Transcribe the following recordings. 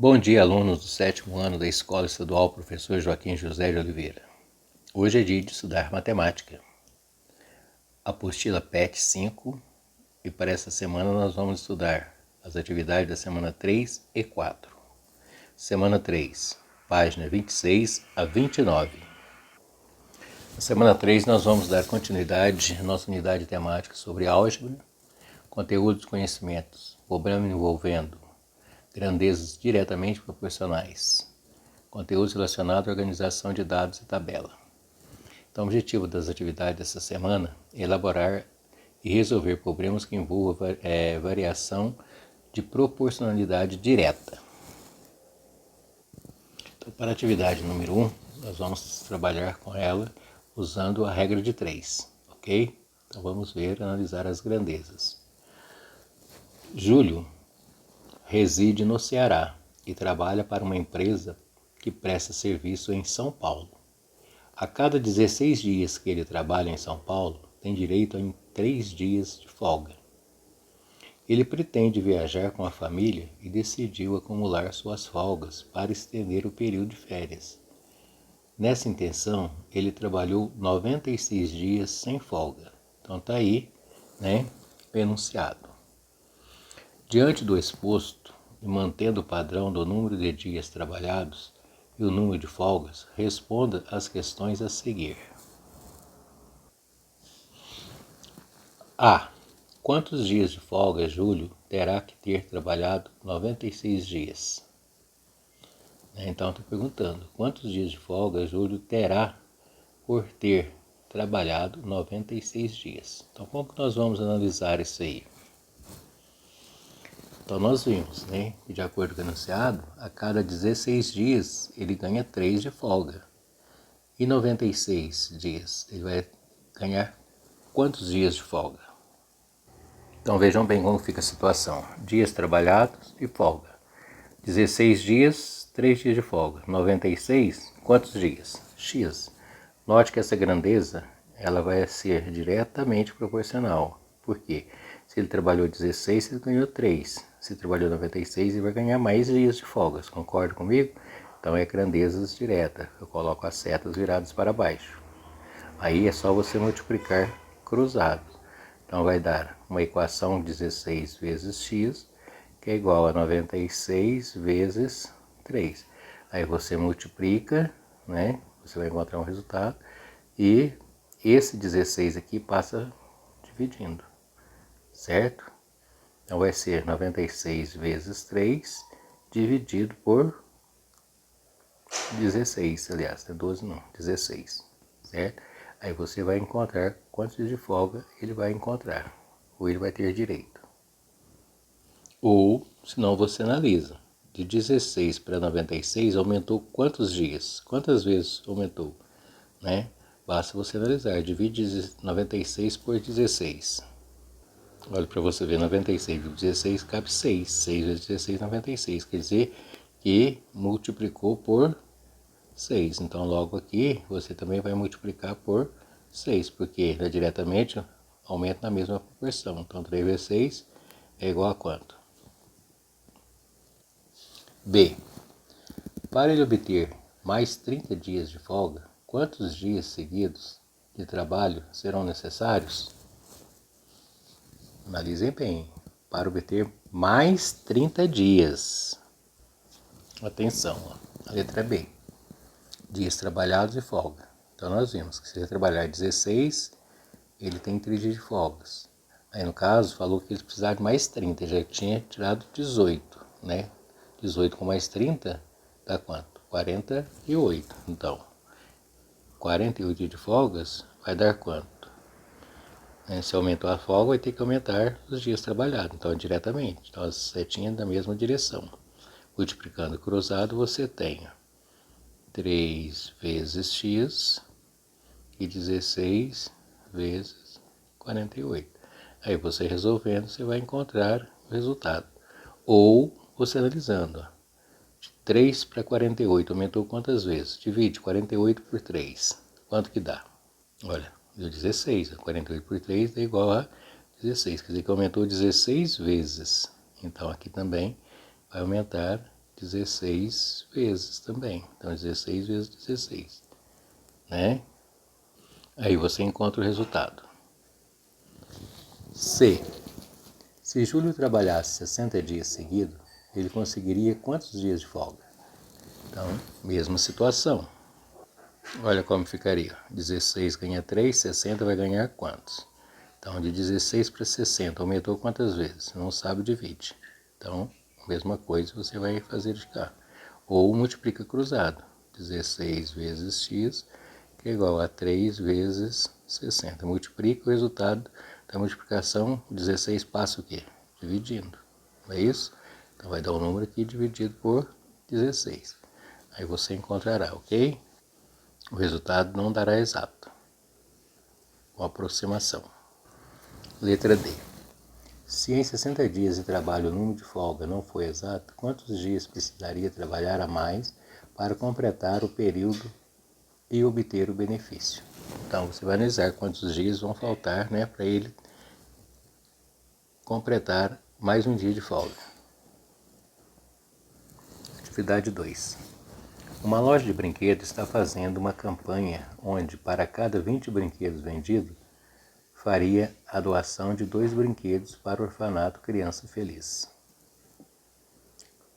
Bom dia, alunos do 7º ano da Escola Estadual Professor Joaquim José de Oliveira. Hoje é dia de estudar matemática. Apostila PET 5 e para essa semana nós vamos estudar as atividades da semana 3 e 4. Semana 3, página 26 a 29. Na semana 3 nós vamos dar continuidade à nossa unidade temática sobre álgebra, conteúdos e conhecimentos, problema envolvendo grandezas diretamente proporcionais, conteúdos relacionados à organização de dados e tabela. Então, o objetivo das atividades dessa semana é elaborar e resolver problemas que envolvam variação de proporcionalidade direta. Então, para a atividade número 1, nós vamos trabalhar com ela usando a regra de 3, ok? Então, vamos analisar as grandezas. Júlio reside no Ceará e trabalha para uma empresa que presta serviço em São Paulo. A cada 16 dias que ele trabalha em São Paulo, tem direito a 3 dias de folga. Ele pretende viajar com a família e decidiu acumular suas folgas para estender o período de férias. Nessa intenção, ele trabalhou 96 dias sem folga. Então está aí, o enunciado. Diante do exposto, e mantendo o padrão do número de dias trabalhados e o número de folgas, responda às questões a seguir. A. Quantos dias de folga Júlio terá que ter trabalhado 96 dias? Então, estou perguntando, quantos dias de folga Júlio terá por ter trabalhado 96 dias? Então, como que nós vamos analisar isso aí? Então, nós vimos, que de acordo com o enunciado, a cada 16 dias ele ganha 3 de folga. E 96 dias, ele vai ganhar quantos dias de folga? Então vejam bem como fica a situação. Dias trabalhados e folga. 16 dias, 3 dias de folga. 96, quantos dias? X. Note que essa grandeza ela vai ser diretamente proporcional. Por quê? Se ele trabalhou 16, ele ganhou 3. Se trabalhou 96, ele vai ganhar mais dias de folgas. Concorda comigo? Então é grandezas direta. Eu coloco as setas viradas para baixo. Aí é só você multiplicar cruzado. Então vai dar uma equação 16 vezes x, que é igual a 96 vezes 3. Aí você multiplica, você vai encontrar um resultado. E esse 16 aqui passa dividindo, certo? Então vai ser 96 vezes 3 dividido por 16, aliás, não é 12 não, 16, certo? Aí você vai encontrar quantos dias de folga ele vai encontrar, ou ele vai ter direito. Ou, se não, você analisa. De 16 para 96 aumentou quantos dias? Quantas vezes aumentou? Basta você analisar. Divide 96 por 16. Olha para você ver, 96 vezes 16 cabe 6. 6 vezes 16, 96. Quer dizer que multiplicou por 6. Então, logo aqui, você também vai multiplicar por 6, porque diretamente aumenta na mesma proporção. Então, 3 vezes 6 é igual a quanto? B. Para ele obter mais 30 dias de folga, quantos dias seguidos de trabalho serão necessários? Analisem bem. Para obter mais 30 dias. Atenção, a letra B. Dias trabalhados e folga. Então nós vimos que se ele trabalhar 16, ele tem 3 dias de folgas. Aí no caso, falou que ele precisava de mais 30, já tinha tirado 18, 18 com mais 30 dá quanto? 48. Então, 48 dias de folgas vai dar quanto? Se aumentou a folga, vai ter que aumentar os dias trabalhados, então diretamente. Então as setinhas da mesma direção. Multiplicando cruzado, você tem 3 vezes x e 16 vezes 48. Aí você resolvendo, você vai encontrar o resultado. Ou você analisando, de 3 para 48, aumentou quantas vezes? Divide 48 por 3. Quanto que dá? Olha, deu 16. 48 por 3 é igual a 16. Quer dizer que aumentou 16 vezes. Então aqui também vai aumentar 16 vezes também. Então, 16 vezes 16, né? Aí você encontra o resultado. C. Se Júlio trabalhasse 60 dias seguidos, ele conseguiria quantos dias de folga? Então, mesma situação. Olha como ficaria. 16 ganha 3, 60 vai ganhar quantos? Então, de 16 para 60, aumentou quantas vezes? Não sabe, divide. Então, mesma coisa você vai fazer de cá. Ou multiplica cruzado. 16 vezes x, que é igual a 3 vezes 60. Multiplica o resultado da multiplicação. 16 passa o quê? Dividindo. Não é isso? Então, vai dar o número aqui dividido por 16. Aí você encontrará, ok? O resultado não dará exato. Com aproximação. Letra D. Se em 60 dias de trabalho o número de folga não foi exato, quantos dias precisaria trabalhar a mais para completar o período e obter o benefício? Então, você vai analisar quantos dias vão faltar, né, para ele completar mais um dia de folga. Atividade 2. Uma loja de brinquedos está fazendo uma campanha onde, para cada 20 brinquedos vendidos, faria a doação de 2 brinquedos para o orfanato Criança Feliz.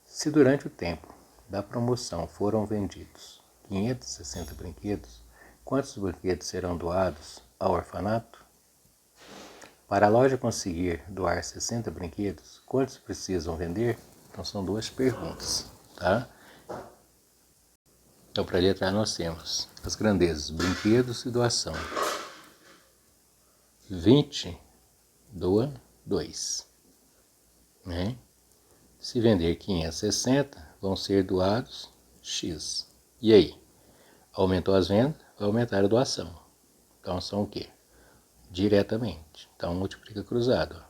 Se durante o tempo da promoção foram vendidos 560 brinquedos, quantos brinquedos serão doados ao orfanato? Para a loja conseguir doar 60 brinquedos, quantos precisam vender? Então são duas perguntas, tá? Então, para a letra A nós temos as grandezas, brinquedos e doação. 20 doa 2, né? Se vender 560, vão ser doados X. E aí? Aumentou as vendas, vai aumentar a doação. Então são o quê? Diretamente. Então multiplica cruzado.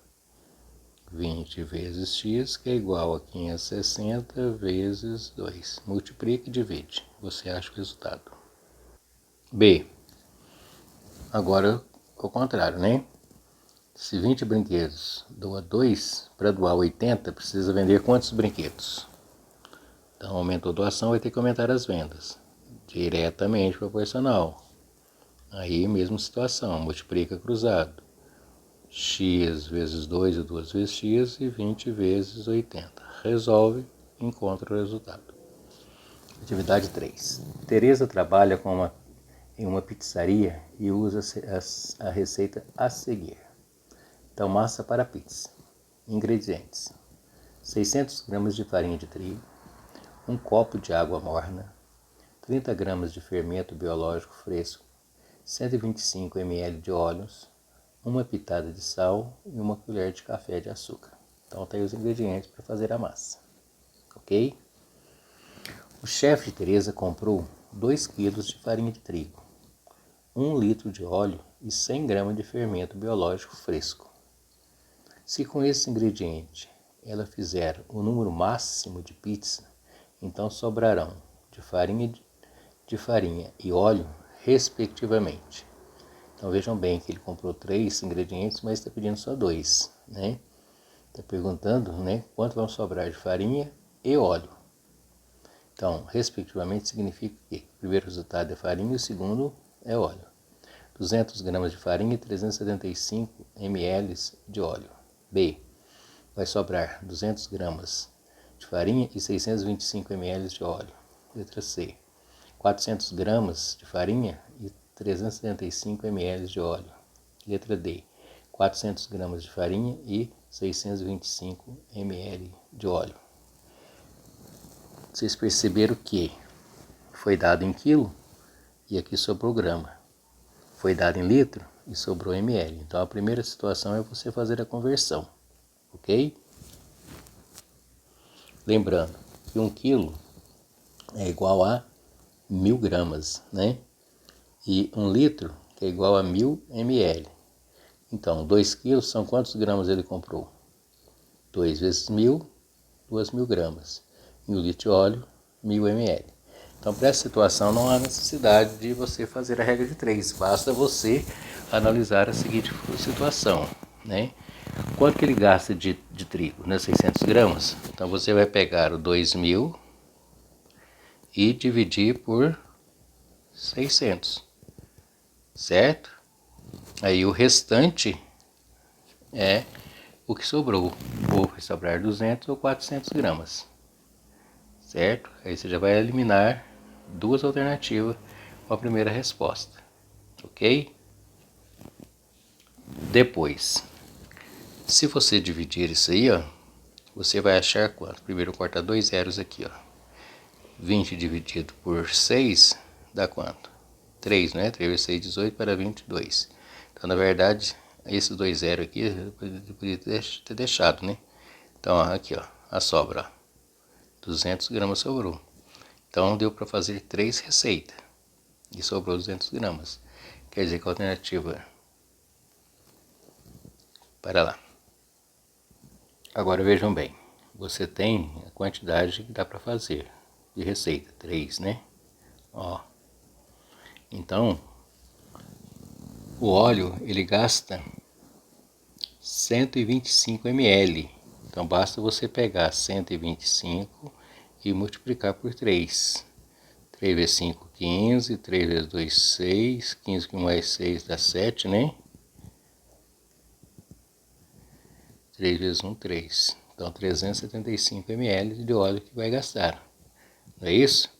20 vezes X, que é igual a 560 vezes 2. Multiplica e divide. Você acha o resultado. B. Agora ao contrário, né? Se 20 brinquedos doa 2, para doar 80, precisa vender quantos brinquedos? Então, aumentou a doação, vai ter que aumentar as vendas. Diretamente proporcional. Aí, mesma situação, multiplica cruzado. X vezes 2 e 2 vezes X e 20 vezes 80. Resolve, encontra o resultado. Atividade 3. Tereza trabalha em uma pizzaria e usa a receita a seguir. Então, massa para pizza. Ingredientes: 600 gramas de farinha de trigo, 1 copo de água morna, 30 gramas de fermento biológico fresco, 125 ml de óleos, 1 pitada de sal e 1 colher de café de açúcar. Então, tá aí os ingredientes para fazer a massa. Ok? O chefe de Tereza comprou 2 kg de farinha de trigo, 1 litro de óleo e 100 gramas de fermento biológico fresco. Se com esse ingrediente ela fizer o número máximo de pizza, então sobrarão de farinha e óleo, respectivamente. Então vejam bem que ele comprou 3 ingredientes, mas está pedindo só 2, né? Está perguntando, né, quanto vão sobrar de farinha e óleo. Então, respectivamente, significa que o primeiro resultado é farinha e o segundo é óleo. 200 gramas de farinha e 375 ml de óleo. B. Vai sobrar 200 gramas de farinha e 625 ml de óleo. Letra C. 400 gramas de farinha e 375 ml de óleo. Letra D. 400 gramas de farinha e 625 ml de óleo. Vocês perceberam que foi dado em quilo e aqui sobrou grama. Foi dado em litro e sobrou ml. Então a primeira situação é você fazer a conversão, ok? Lembrando que 1 quilo é igual a 1000 gramas, né? E 1 litro que é igual a 1000 ml. Então 2 quilos são quantos gramas ele comprou? 2 vezes 1000, 2000 gramas. E 1 litro de óleo, 1000 ml. Então, para essa situação, não há necessidade de você fazer a regra de 3. Basta você analisar a seguinte situação, né? Quanto que ele gasta de trigo? Né? 600 gramas. Então, você vai pegar o 2000 e dividir por 600, certo? Aí o restante é o que sobrou, ou vai sobrar 200 ou 400 gramas, certo? Aí você já vai eliminar duas alternativas com a primeira resposta, ok? Depois, se você dividir isso aí, ó, você vai achar quanto? Primeiro corta dois zeros aqui, ó. 20 dividido por 6 dá quanto? 3, né? 3 vezes 6, 18 para 22. Então, na verdade, esses dois zeros aqui eu poderia ter deixado, né? Então, ó, aqui, ó, a sobra, ó, 200 gramas sobrou. Então, deu para fazer 3 receitas e sobrou 200 gramas. Quer dizer que a alternativa... Para lá. Agora vejam bem, você tem a quantidade que dá para fazer de receita, 3, né? Ó. Então, o óleo ele gasta 125 ml. Então basta você pegar 125 e multiplicar por 3. 3 vezes 5, 15, 3 vezes 2, 6, 15 com mais 6 dá 7, né? 3 vezes 1, 3. Então 375 ml de óleo que vai gastar. Não é isso?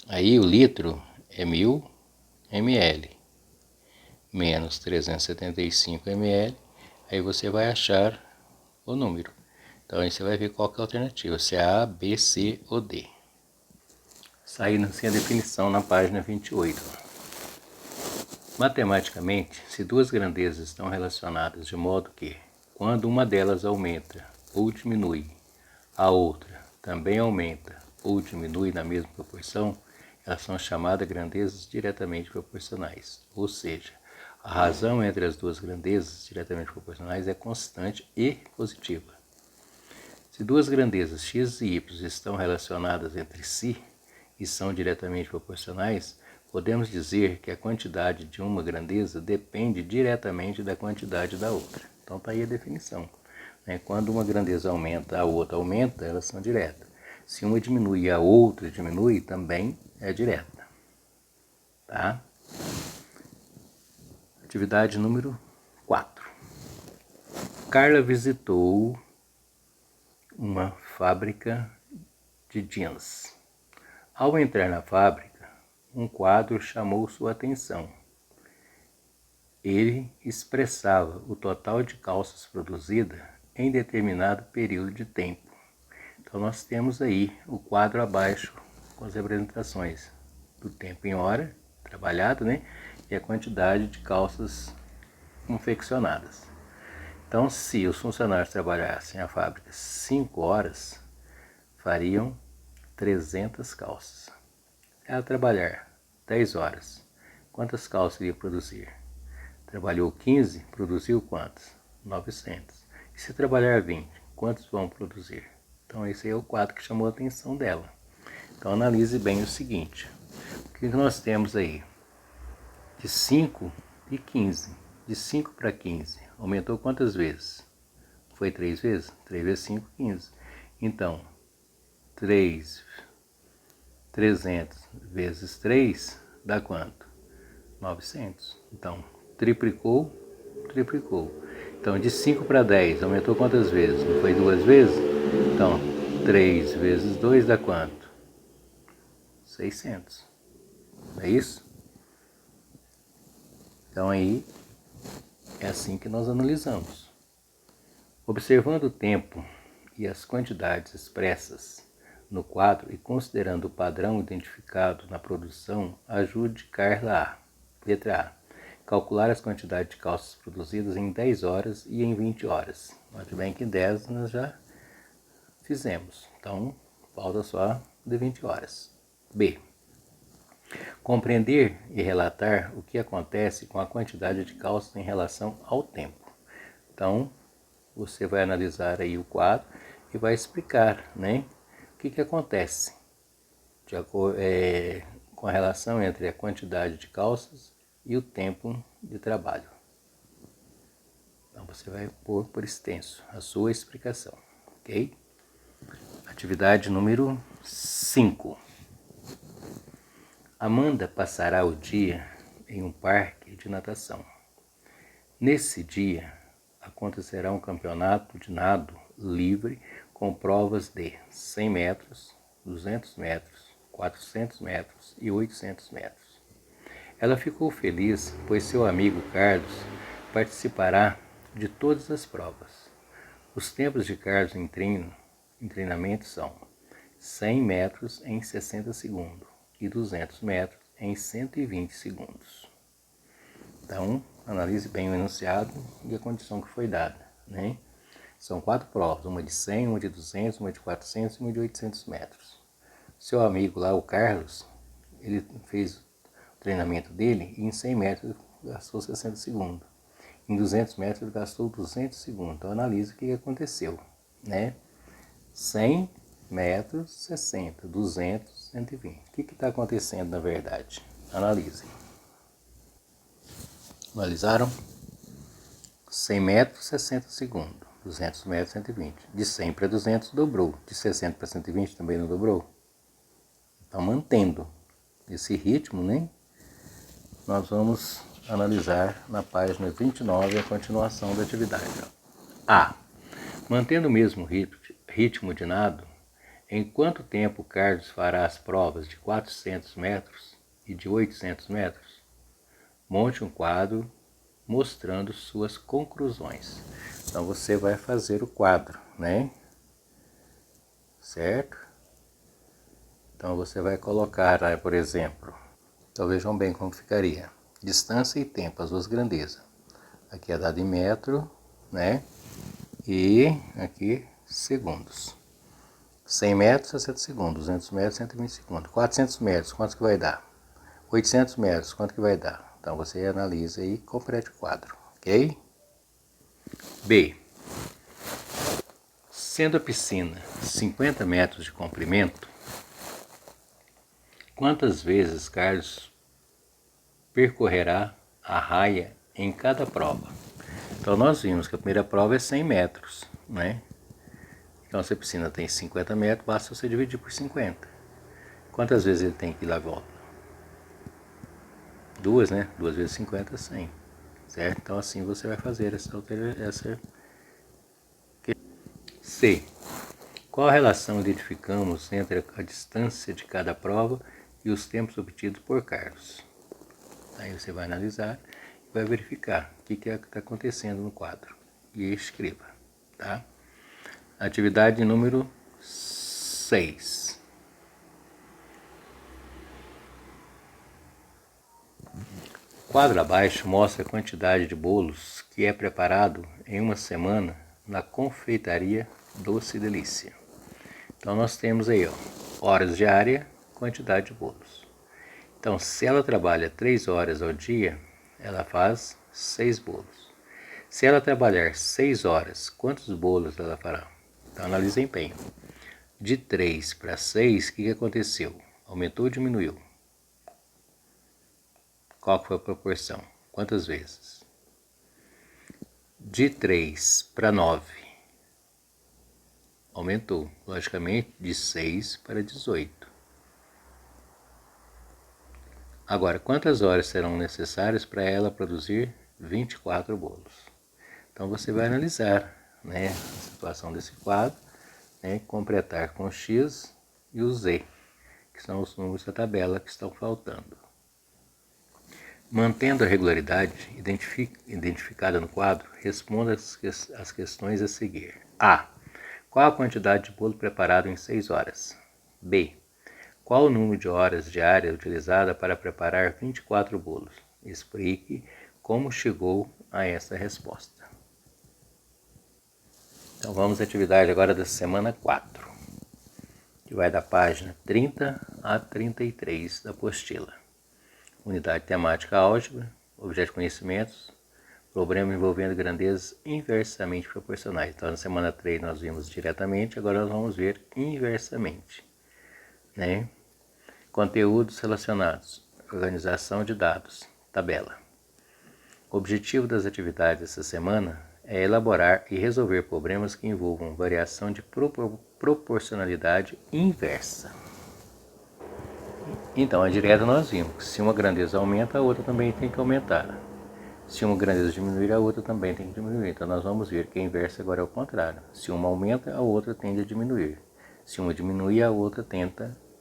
Aí o litro é 1000 ml menos 375 ml. Aí você vai achar o número. Então aí você vai ver qual que é a alternativa, se é A, B, C ou D. Saindo assim a definição na página 28. Matematicamente, se duas grandezas estão relacionadas de modo que, quando uma delas aumenta ou diminui, a outra também aumenta ou diminui na mesma proporção, elas são chamadas grandezas diretamente proporcionais. Ou seja, a razão entre as duas grandezas diretamente proporcionais é constante e positiva. Se duas grandezas x e y estão relacionadas entre si e são diretamente proporcionais, podemos dizer que a quantidade de uma grandeza depende diretamente da quantidade da outra. Então está aí a definição. Quando uma grandeza aumenta, a outra aumenta, elas são diretas. Se uma diminui e a outra diminui, também é direta. Tá? Atividade número 4. Carla visitou uma fábrica de jeans. Ao entrar na fábrica, um quadro chamou sua atenção. Ele expressava o total de calças produzidas em determinado período de tempo. Então nós temos aí o quadro abaixo com as representações do tempo em hora trabalhado, né? E a quantidade de calças confeccionadas. Então, se os funcionários trabalhassem na fábrica 5 horas, fariam 300 calças. Se ela trabalhar 10 horas, quantas calças iria produzir? Trabalhou 15, produziu quantas? 900. E se trabalhar 20, quantos vão produzir? Então esse é o quadro que chamou a atenção dela. Então analise bem o seguinte. O que nós temos aí? De 5 e 15. De 5 para 15. Aumentou quantas vezes? Foi 3 vezes? 3 vezes 5, 15. Então, 300 vezes 3 dá quanto? 900. Então, triplicou. Então, de 5 para 10, aumentou quantas vezes? Não foi 2 vezes? Então, 3 vezes 2 dá quanto? 600. Não é isso? Então, aí, é assim que nós analisamos. Observando o tempo e as quantidades expressas no quadro e considerando o padrão identificado na produção, ajude Carla a: letra A, calcular as quantidades de calças produzidas em 10 horas e em 20 horas. Note bem que 10 nós já fizemos, então falta só de 20 horas. B, compreender e relatar o que acontece com a quantidade de calças em relação ao tempo. Então, você vai analisar aí o quadro e vai explicar, né, o que acontece com a relação entre a quantidade de calças e o tempo de trabalho. Então você vai pôr por extenso a sua explicação, ok? Atividade número 5. Amanda passará o dia em um parque de natação. Nesse dia, acontecerá um campeonato de nado livre com provas de 100 metros, 200 metros, 400 metros e 800 metros. Ela ficou feliz, pois seu amigo Carlos participará de todas as provas. Os tempos de Carlos em treinamento são 100 metros em 60 segundos e 200 metros em 120 segundos. Então, analise bem o enunciado e a condição que foi dada, né? São 4 provas, uma de 100, uma de 200, uma de 400 e uma de 800 metros. Seu amigo lá, o Carlos, ele fez o treinamento dele e em 100 metros gastou 60 segundos. Em 200 metros ele gastou 200 segundos. Então, analise o que aconteceu, né? 100 metros, 60, 200, 120. O que está acontecendo na verdade? Analisem. Analisaram? 100 metros, 60 segundos. 200 metros, 120. De 100 para 200 dobrou. De 60 para 120 também não dobrou? Então, mantendo esse ritmo, né? Nós vamos analisar na página 29 a continuação da atividade. A. Mantendo o mesmo ritmo de nado, em quanto tempo Carlos fará as provas de 400 metros e de 800 metros? Monte um quadro mostrando suas conclusões. Então você vai fazer o quadro, né? Certo? Então você vai colocar, por exemplo, então vejam bem como ficaria. Distância e tempo, as duas grandezas. Aqui é dado em metro, né? E aqui segundos. 100 metros, 60 segundos. 200 metros, 120 segundos. 400 metros, quanto que vai dar? 800 metros, quanto que vai dar? Então você analisa e complete o quadro, ok? B. Sendo a piscina 50 metros de comprimento, quantas vezes Carlos percorrerá a raia em cada prova? Então nós vimos que a primeira prova é 100 metros, né? Então se a piscina tem 50 metros, basta você dividir por 50. Quantas vezes ele tem que ir lá e volta? 2, né? 2 vezes 50 é 100, certo? Então assim você vai fazer essa. C. Qual a relação identificamos entre a distância de cada prova e os tempos obtidos por Carlos? Aí você vai analisar e vai verificar o que está acontecendo no quadro. E escreva, tá? Atividade número 6. O quadro abaixo mostra a quantidade de bolos que é preparado em uma semana na confeitaria Doce Delícia. Então nós temos aí, horas diárias, quantidade de bolos. Então, se ela trabalha 3 horas ao dia, ela faz 6 bolos. Se ela trabalhar 6 horas, quantos bolos ela fará? Então, analise o empenho. De 3 para 6, o que aconteceu? Aumentou ou diminuiu? Qual foi a proporção? Quantas vezes? De 3 para 9, aumentou, logicamente, de 6 para 18. Agora, quantas horas serão necessárias para ela produzir 24 bolos? Então você vai analisar, né, a situação desse quadro, né, completar com o X e o Z, que são os números da tabela que estão faltando. Mantendo a regularidade identificada no quadro, responda as questões a seguir. A. Qual a quantidade de bolo preparado em 6 horas? B. Qual o número de horas diárias utilizada para preparar 24 bolos? Explique como chegou a essa resposta. Então vamos à atividade agora da semana 4, que vai da página 30 a 33 da apostila. Unidade temática álgebra, objeto de conhecimentos, problema envolvendo grandezas inversamente proporcionais. Então na semana 3 nós vimos diretamente, agora nós vamos ver inversamente, né? Conteúdos relacionados, organização de dados, tabela. O objetivo das atividades dessa semana é elaborar e resolver problemas que envolvam variação de proporcionalidade inversa. Então, a direta nós vimos que se uma grandeza aumenta, a outra também tem que aumentar. Se uma grandeza diminuir, a outra também tem que diminuir. Então, nós vamos ver que a inversa agora é o contrário. Se uma aumenta, a outra tende a diminuir. Se uma diminui, a outra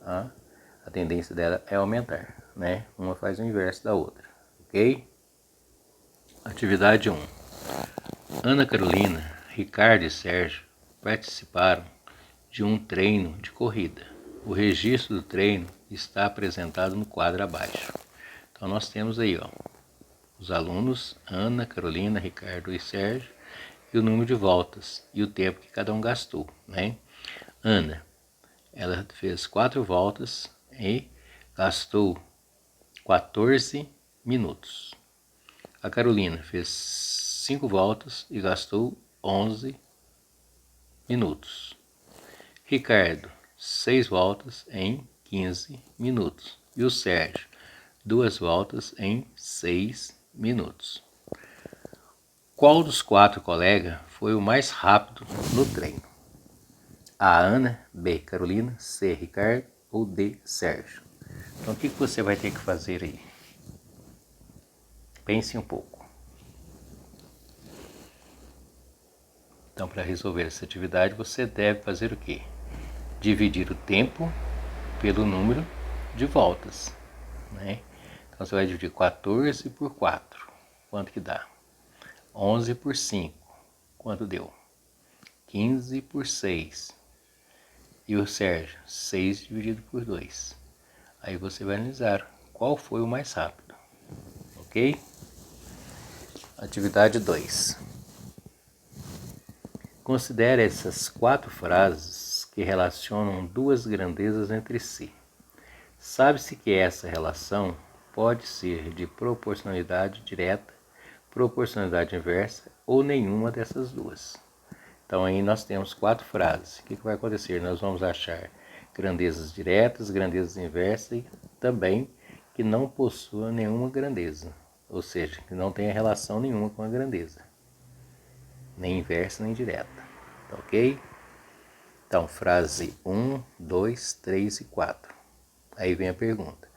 a tendência dela é aumentar, né? Uma faz o inverso da outra, ok? Atividade 1. Ana Carolina, Ricardo e Sérgio participaram de um treino de corrida. O registro do treino está apresentado no quadro abaixo. Então nós temos aí, os alunos Ana, Carolina, Ricardo e Sérgio e o número de voltas e o tempo que cada um gastou, né? Ana, ela fez 4 voltas e gastou 14 minutos. A Carolina fez 5 voltas e gastou 11 minutos. Ricardo, 6 voltas em 15 minutos. E o Sérgio, 2 voltas em 6 minutos. Qual dos 4 colegas foi o mais rápido no treino? A. Ana, B. Carolina, C. Ricardo ou D. Sérgio? Então o que você vai ter que fazer aí? Pense um pouco. Então, para resolver essa atividade, você deve fazer o quê? Dividir o tempo pelo número de voltas, né? Então, você vai dividir 14 por 4. Quanto que dá? 11 por 5. Quanto deu? 15 por 6. E o Sérgio? 6 dividido por 2. Aí você vai analisar qual foi o mais rápido. Ok? Atividade 2. Considere essas 4 frases que relacionam 2 grandezas entre si. Sabe-se que essa relação pode ser de proporcionalidade direta, proporcionalidade inversa ou nenhuma dessas duas. Então aí nós temos 4 frases. O que vai acontecer? Nós vamos achar grandezas diretas, grandezas inversas e também que não possuam nenhuma grandeza, ou seja, que não tenha relação nenhuma com a grandeza, nem inversa nem direta, tá ok? Então, frase 1, 2, 3 e 4. Aí vem a pergunta: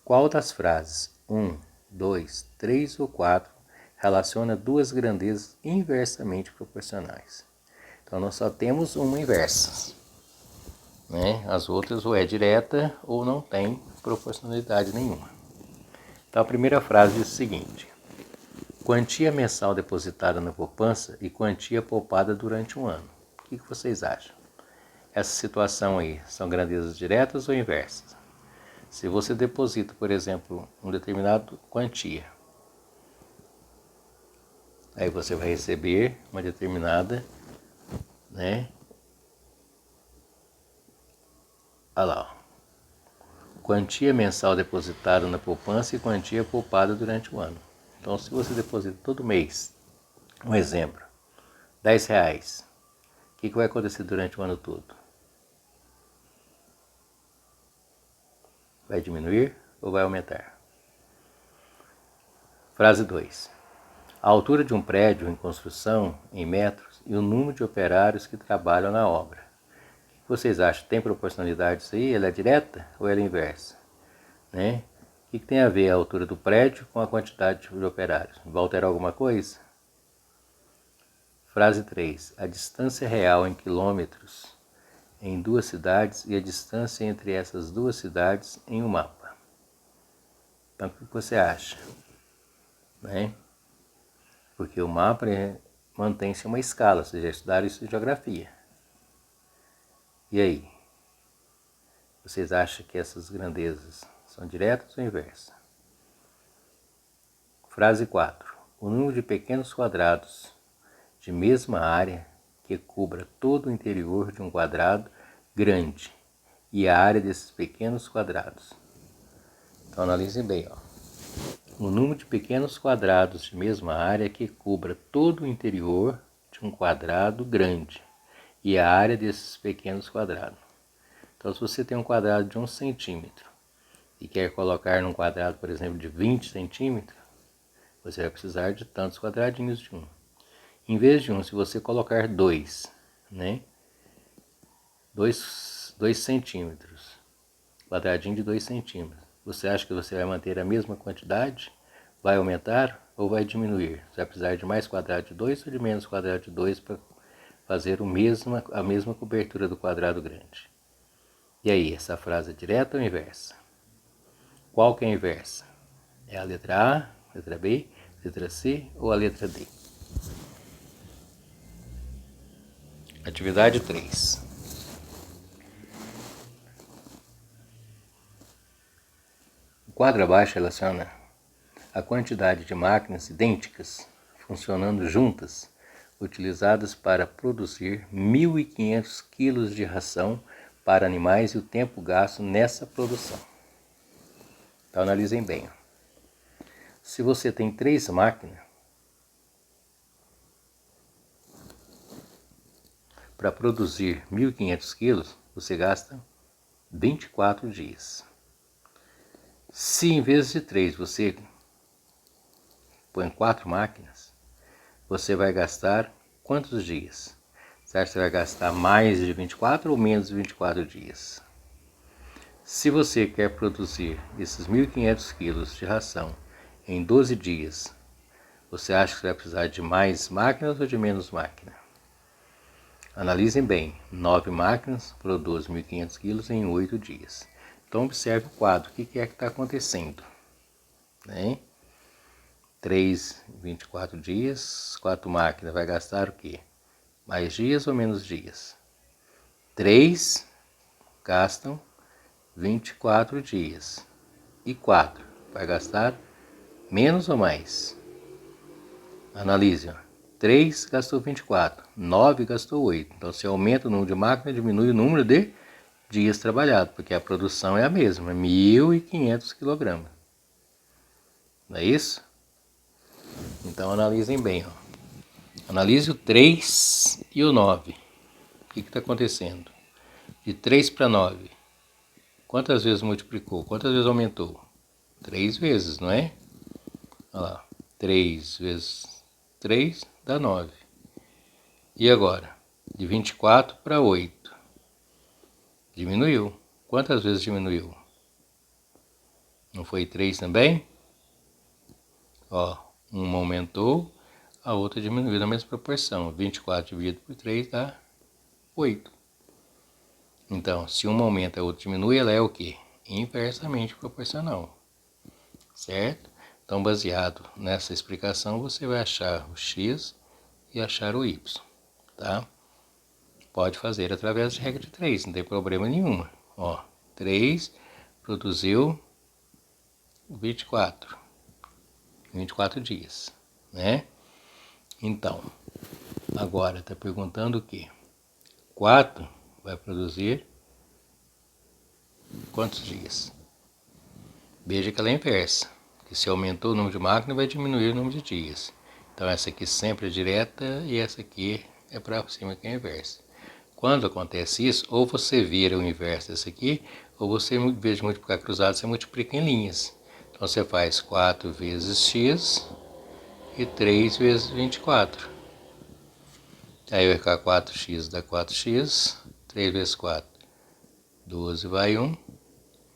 qual das frases 1, 2, 3 ou 4 relaciona 2 grandezas inversamente proporcionais? Então, nós só temos uma inversa, né? As outras ou é direta ou não tem proporcionalidade nenhuma. Então, a primeira frase diz o seguinte: quantia mensal depositada na poupança e quantia poupada durante um ano. O que vocês acham? Essa situação aí são grandezas diretas ou inversas? Se você deposita, por exemplo, um determinado quantia, aí você vai receber uma determinada, né? Olha lá, quantia mensal depositada na poupança e quantia poupada durante o ano. Então, se você deposita todo mês, um exemplo, R$10, o que vai acontecer durante o ano todo? Vai diminuir ou vai aumentar? Frase 2. A altura de um prédio em construção em metros e o número de operários que trabalham na obra. O que vocês acham? Tem proporcionalidade isso aí? Ela é direta ou ela é inversa? Né? O que tem a ver a altura do prédio com a quantidade de operários? Vai alterar alguma coisa? Frase 3. A distância real em quilômetros em 2 cidades e a distância entre essas 2 cidades em um mapa. Então, o que você acha? Né? Porque o mapa mantém-se uma escala, vocês já estudaram isso em geografia. E aí? Vocês acham que essas grandezas são diretas ou inversas? Frase 4. O número de pequenos quadrados de mesma área que cubra todo o interior de um quadrado grande e a área desses pequenos quadrados. Então analisem bem, o número de pequenos quadrados de mesma área que cubra todo o interior de um quadrado grande e a área desses pequenos quadrados. Então, se você tem um quadrado de 1 centímetro e quer colocar num quadrado, por exemplo, de 20 centímetros, você vai precisar de tantos quadradinhos de 1. Em vez de 1, se você colocar 2, né? 2 centímetros, quadradinho de 2 centímetros. você acha que você vai manter a mesma quantidade? Vai aumentar ou vai diminuir? Você vai precisar de mais quadrado de 2 ou de menos quadrado de 2 para fazer a mesma cobertura do quadrado grande? E aí, essa frase é direta ou inversa? Qual que é a inversa? É a letra A, letra B, letra C ou a letra D? Atividade 3. O quadro abaixo relaciona a quantidade de máquinas idênticas, funcionando juntas, utilizadas para produzir 1.500 kg de ração para animais e o tempo gasto nessa produção. Então analisem bem. Se você tem 3 máquinas, para produzir 1.500 kg, você gasta 24 dias. Se em vez de 3 você põe 4 máquinas, você vai gastar quantos dias? Você acha que você vai gastar mais de 24 ou menos de 24 dias? Se você quer produzir esses 1.500 kg de ração em 12 dias, você acha que você vai precisar de mais máquinas ou de menos máquinas? Analisem bem, 9 máquinas produzem 1.500 kg em 8 dias. Então observe o quadro, o que é que está acontecendo? 3, 24 dias, 4 máquinas, vai gastar o quê? Mais dias ou menos dias? 3 gastam 24 dias. E 4 vai gastar menos ou mais? Analise. 3 gastou 24, 9 gastou 8. Então, se aumenta o número de máquinas, diminui o número de dias trabalhados, porque a produção é a mesma, 1.500 kg. Não é isso? Então, analisem bem. Analise o 3 e o 9. O que está acontecendo? De 3 para 9. Quantas vezes multiplicou? Quantas vezes aumentou? 3 vezes, não é? Olha lá. 3 vezes 3 dá 9. E agora? De 24 para 8. Diminuiu. Quantas vezes diminuiu? Não foi 3 também? Ó, uma aumentou, a outra diminuiu na mesma proporção. 24 dividido por 3 dá 8. Então, se uma aumenta e a outra diminui, ela é o quê? Inversamente proporcional. Certo? Então, baseado nessa explicação, você vai achar o x e achar o y. Tá? Pode fazer através de regra de 3, não tem problema nenhuma. Ó, 3 produziu 24 dias, né? Então, agora está perguntando o quê? 4 vai produzir quantos dias? Veja que ela é inversa, que se aumentou o número de máquinas, vai diminuir o número de dias. Então, essa aqui sempre é direta e essa aqui é para cima, que é inversa. Quando acontece isso, ou você vira o inverso desse aqui, ou você, em vez de multiplicar cruzado, você multiplica em linhas. Então você faz 4 vezes x e 3 vezes 24. Aí vai ficar 4x dá 4x, 3 vezes 4, 12 vai 1,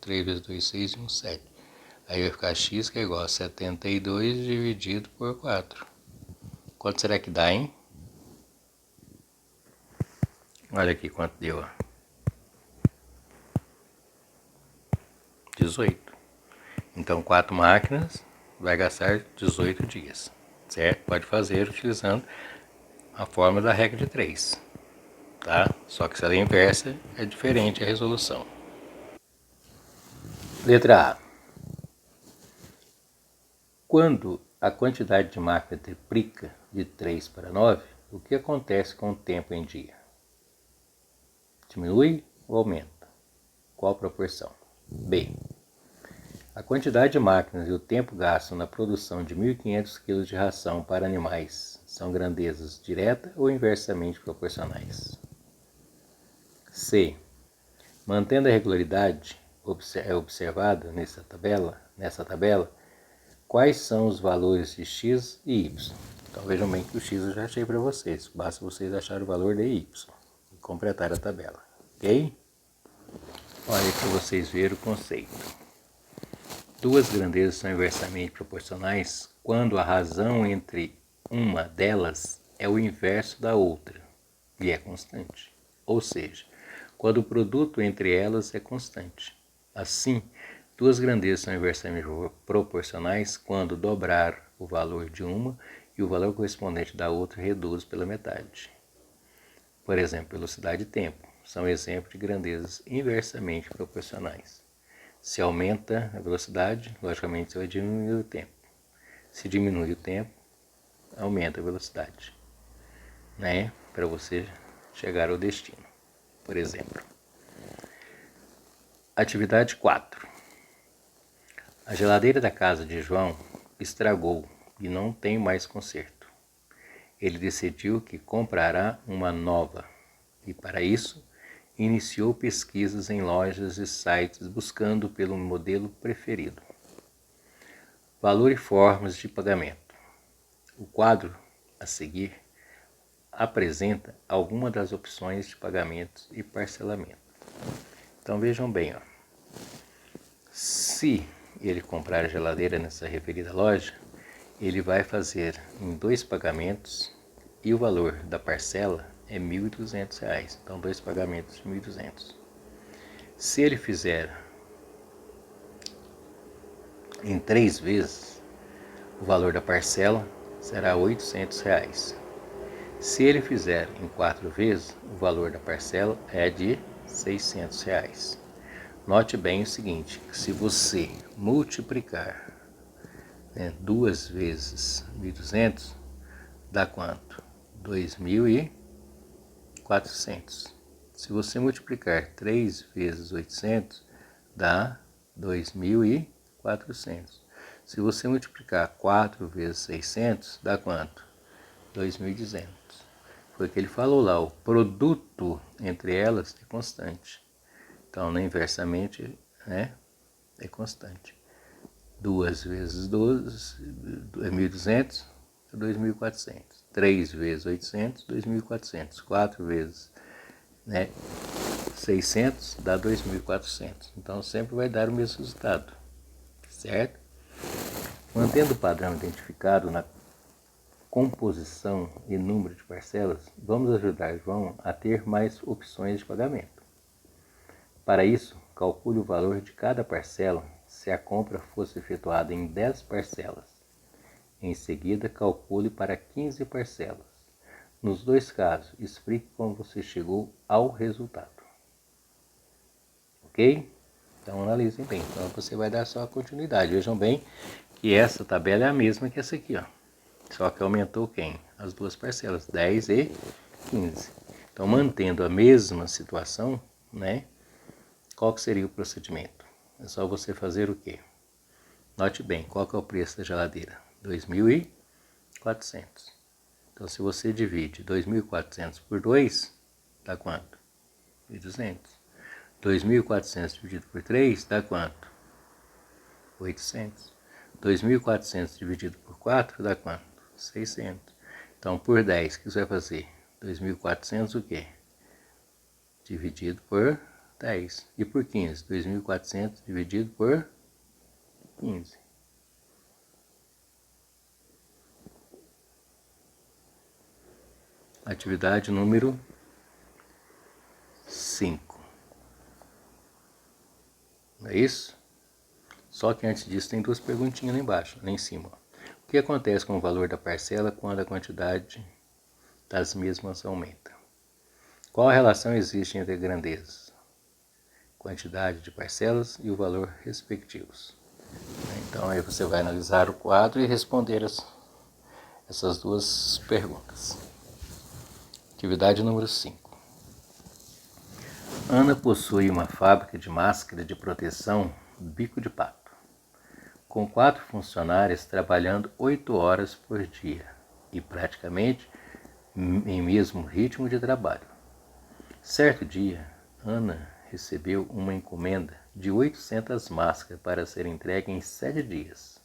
3 vezes 2, 6 e 1, 7. Aí vai ficar x que é igual a 72 dividido por 4. Quanto será que dá, hein? Olha aqui quanto deu. 18. Então, 4 máquinas vai gastar 18 dias. Certo? Pode fazer utilizando a fórmula da regra de 3. Tá? Só que se ela é inversa, é diferente a resolução. Letra A. Quando a quantidade de máquina triplica de 3 para 9, o que acontece com o tempo em dia? Diminui ou aumenta? Qual proporção? B. A quantidade de máquinas e o tempo gasto na produção de 1.500 kg de ração para animais são grandezas direta ou inversamente proporcionais? C. Mantendo a regularidade observada nessa tabela, quais são os valores de x e y? Então vejam bem que o x eu já achei para vocês, basta vocês acharem o valor de y e completar a tabela, ok? Olha aí para vocês verem o conceito. Duas grandezas são inversamente proporcionais quando a razão entre uma delas é o inverso da outra e é constante. Ou seja, quando o produto entre elas é constante. Assim, duas grandezas são inversamente proporcionais quando dobrar o valor de uma e o valor correspondente da outra reduz pela metade. Por exemplo, velocidade e tempo são exemplos de grandezas inversamente proporcionais. Se aumenta a velocidade, logicamente você vai diminuir o tempo. Se diminui o tempo, aumenta a velocidade, né? Para você chegar ao destino. Por exemplo, atividade 4. A geladeira da casa de João estragou e não tem mais conserto. Ele decidiu que comprará uma nova e, para isso, iniciou pesquisas em lojas e sites buscando pelo modelo preferido. Valor e formas de pagamento. O quadro a seguir apresenta algumas das opções de pagamento e parcelamento. Então vejam bem, ó. Se ele comprar a geladeira nessa referida loja, ele vai fazer em 2 pagamentos e o valor da parcela é R$ 1.200. Então 2 pagamentos de 1.200. Se ele fizer em 3 vezes, o valor da parcela será R$ 800. Se ele fizer em 4 vezes, o valor da parcela é de R$ 600. Note bem o seguinte, se você multiplicar 2 vezes 1.200, dá quanto? 2.400. Se você multiplicar 3 vezes 800, dá 2.400. Se você multiplicar 4 vezes 600, dá quanto? 2.200. Foi o que ele falou lá, o produto entre elas é constante. Então, inversamente, né, é constante. 2 vezes 12 é 1.200, é 2.400. 3 vezes 800, 2.400. 4 vezes 600 dá 2.400. Então, sempre vai dar o mesmo resultado, certo? Mantendo o padrão identificado na composição e número de parcelas, vamos ajudar João a ter mais opções de pagamento. Para isso, calcule o valor de cada parcela se a compra fosse efetuada em 10 parcelas. Em seguida, calcule para 15 parcelas. Nos 2 casos, explique como você chegou ao resultado. Ok? Então analisem bem. Então você vai dar só a continuidade. Vejam bem que essa tabela é a mesma que essa aqui, ó. Só que aumentou quem? As 2 parcelas, 10 e 15. Então, mantendo a mesma situação, né? Qual que seria o procedimento? É só você fazer o quê? Note bem, qual que é o preço da geladeira? 2.400. Então, se você divide 2.400 por 2, dá quanto? 1.200. 2.400 dividido por 3, dá quanto? 800. 2.400 dividido por 4, dá quanto? 600. Então, por 10, o que você vai fazer? 2.400 o quê? Dividido por 10. E por 15? 2.400 dividido por 15. Atividade número 5. Não é isso? Só que antes disso tem 2 perguntinhas lá embaixo, lá em cima. O que acontece com o valor da parcela quando a quantidade das mesmas aumenta? Qual a relação existe entre a grandeza, quantidade de parcelas e o valor respectivos? Então aí você vai analisar o quadro e responder essas 2 perguntas. Atividade número 5. Ana possui uma fábrica de máscara de proteção bico de pato, com 4 funcionários trabalhando 8 horas por dia e praticamente em mesmo ritmo de trabalho. Certo dia, Ana recebeu uma encomenda de 800 máscaras para ser entregue em 7 dias.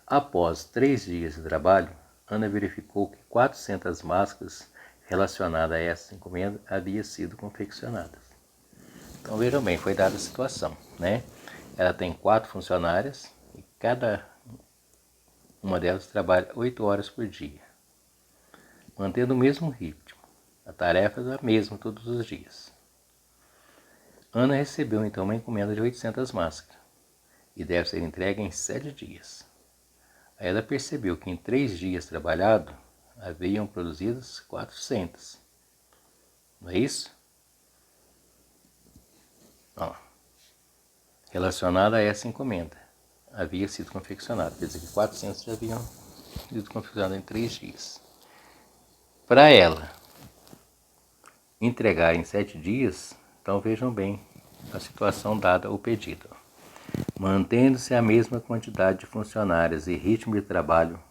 Após 3 dias de trabalho, Ana verificou que 400 máscaras relacionadas a essa encomenda haviam sido confeccionadas. Então vejam bem, foi dada a situação, né? ela tem 4 funcionárias e cada uma delas trabalha 8 horas por dia, mantendo o mesmo ritmo. A tarefa é a mesma todos os dias. Ana recebeu então uma encomenda de 800 máscaras e deve ser entregue em 7 dias. Aí ela percebeu que em 3 dias trabalhados haviam produzidas 400. Não é isso? Ó, relacionada a essa encomenda, havia sido confeccionado. Quer dizer que 400 já haviam sido confeccionados em 3 dias. Para ela entregar em 7 dias, então vejam bem a situação dada ao pedido. Mantendo-se a mesma quantidade de funcionários e ritmo de trabalho,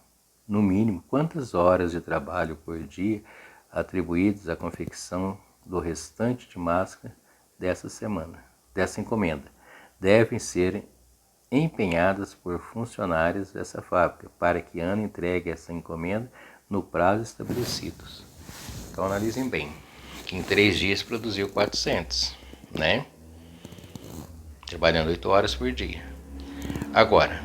no mínimo, quantas horas de trabalho por dia atribuídas à confecção do restante de máscara dessa encomenda, devem ser empenhadas por funcionários dessa fábrica, para que Ana entregue essa encomenda no prazo estabelecido. Então analisem bem, que em 3 dias produziu 400, né? Trabalhando 8 horas por dia. Agora,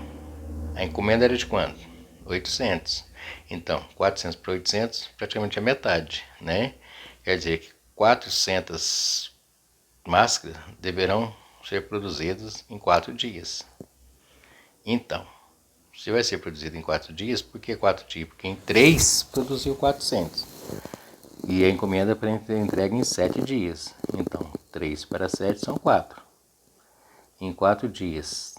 a encomenda era de quanto? 800. Então, 400 por 800, praticamente a metade, né? Quer dizer que 400 máscaras deverão ser produzidas em 4 dias. Então, se vai ser produzido em 4 dias, por que 4 dias? Porque em 3 produziu 400. E a encomenda para entrega em 7 dias. Então, 3 para 7 são 4. Em 4 dias,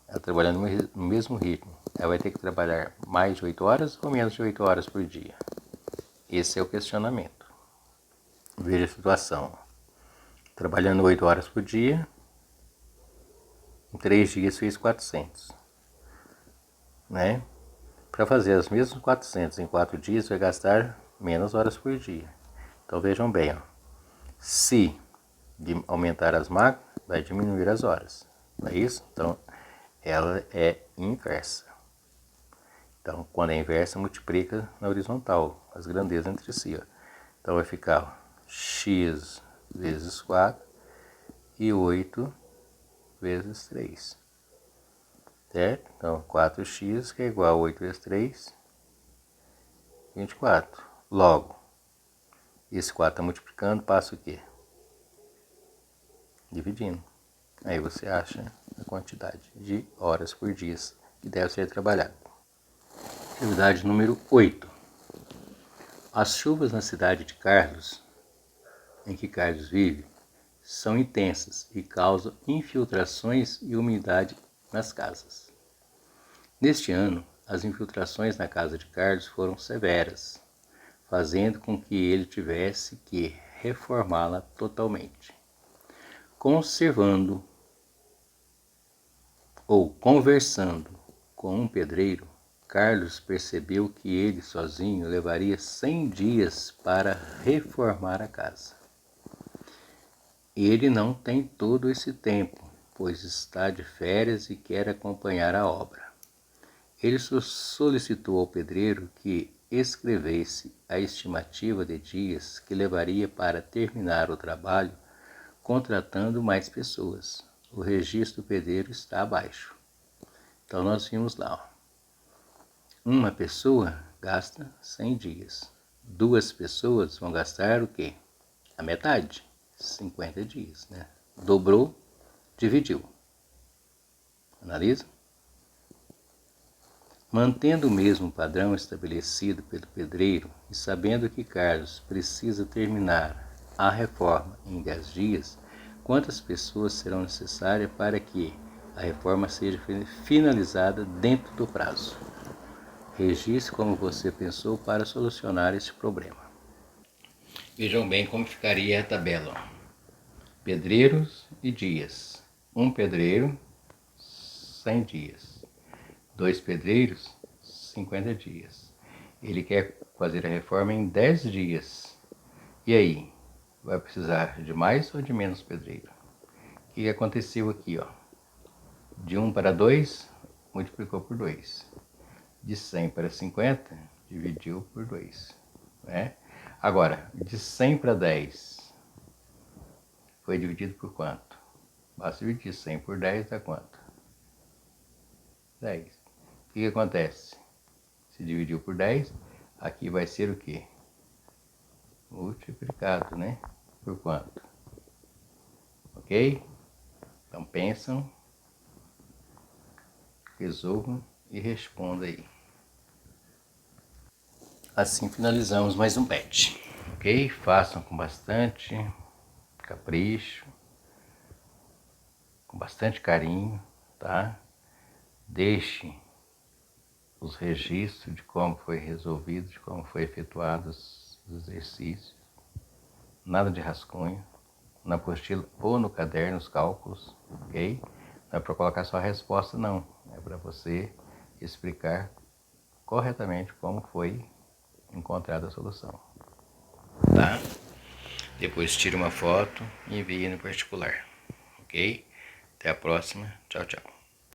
ela trabalhando no mesmo ritmo, ela vai ter que trabalhar mais de 8 horas ou menos de 8 horas por dia? Esse é o questionamento. Veja a situação. Trabalhando 8 horas por dia, em 3 dias fez 400. Né? Para fazer as mesmas 400 em 4 dias, vai gastar menos horas por dia. Então vejam bem, ó. Se aumentar as máquinas, vai diminuir as horas. Não é isso? Então, ela é inversa. Então, quando é inversa, multiplica na horizontal, as grandezas entre si. Ó. Então, vai ficar ó, x vezes 4 e 8 vezes 3. Certo? Então, 4x que é igual a 8 vezes 3, 24. Logo, esse 4 está multiplicando, passa o quê? Dividindo. Aí você acha a quantidade de horas por dia que deve ser trabalhado. Atividade número 8. As chuvas na cidade de Carlos, em que Carlos vive, são intensas e causam infiltrações e umidade nas casas. Neste ano, as infiltrações na casa de Carlos foram severas, fazendo com que ele tivesse que reformá-la totalmente. Conversando com um pedreiro, Carlos percebeu que ele sozinho levaria 100 dias para reformar a casa. Ele não tem todo esse tempo, pois está de férias e quer acompanhar a obra. Ele solicitou ao pedreiro que escrevesse a estimativa de dias que levaria para terminar o trabalho, contratando mais pessoas. O registro do pedreiro está abaixo. Então nós vimos lá, ó. Uma pessoa gasta 100 dias. 2 pessoas vão gastar o quê? A metade, 50 dias, né? Dobrou, dividiu. Analisa? Mantendo o mesmo padrão estabelecido pelo pedreiro e sabendo que Carlos precisa terminar a reforma em 10 dias, quantas pessoas serão necessárias para que a reforma seja finalizada dentro do prazo? Registre como você pensou para solucionar este problema. Vejam bem como ficaria a tabela. Pedreiros e dias. Um pedreiro, 100 dias. 2 pedreiros, 50 dias. Ele quer fazer a reforma em 10 dias. E aí? Vai precisar de mais ou de menos pedreiro? O que aconteceu aqui? Ó? De 1 para 2, multiplicou por 2. De 100 para 50, dividiu por 2. Né? Agora, de 100 para 10, foi dividido por quanto? Basta dividir 100 por 10 dá quanto? 10. O que acontece? Se dividiu por 10, aqui vai ser o quê? Multiplicado, né? Por quanto? Ok? Então pensam, resolvam e respondam aí. Assim finalizamos mais um PET, ok? Façam com bastante capricho, com bastante carinho, tá? Deixe os registros de como foi resolvido, de como foi efetuado os exercícios. Nada de rascunho, na apostila ou no caderno os cálculos, ok? Não é para colocar só a resposta, não. É para você explicar corretamente como foi encontrada a solução, tá? Depois tire uma foto e envie no particular, ok? Até a próxima. Tchau, tchau.